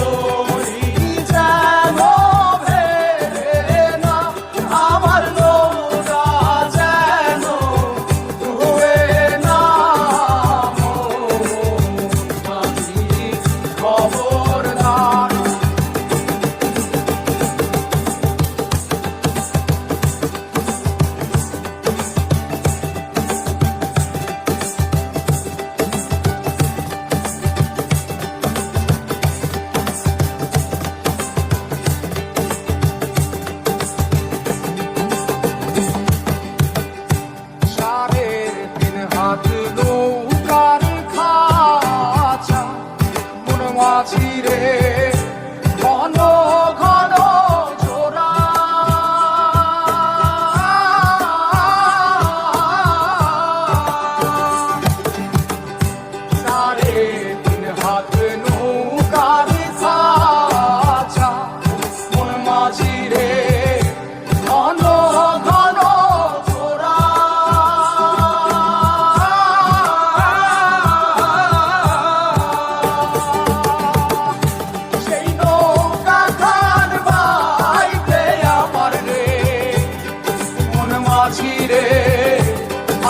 তরি যেন ভেড়ে না, আমার নৌকা যেন ডুবে না। মাঝি খবরদার, হাত নৌকার খাঁচা মন মাঝি রে ঘন ঘন জোড়া। সাড়ে তিন হাত নৌকার খাঁচা মন মাঝি রে ঘন ঘন জোড়া। মাঝি রে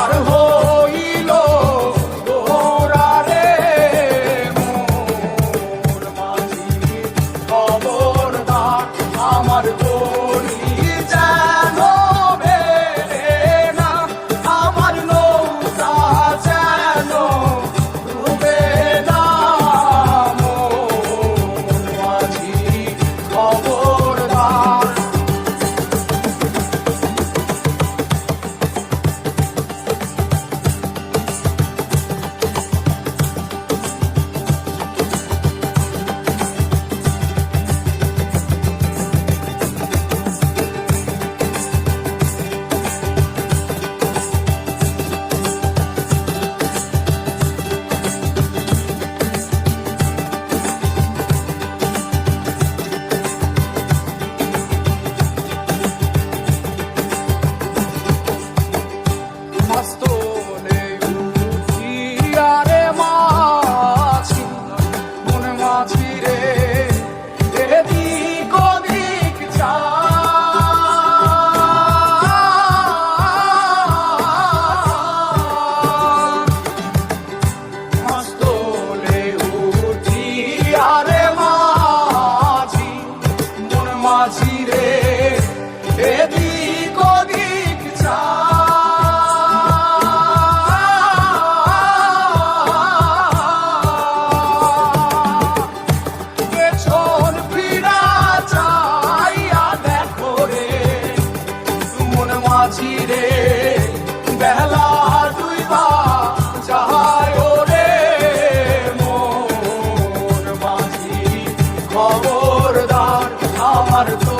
আর হইল গোরা রে মোর মাঝি খবরদার, আমার তরি যেন ভেড়ে না, আমার নৌকা যেন ডুবে না। মোর মাঝি খবরদার, মাঝি রে এদিক ওদিক চা। পেছন ফিরা চাইয়া দেখো রে মন মাঝি রে বেলা ডুইবা যায় রে মন মাঝি খবরদার, আমার তো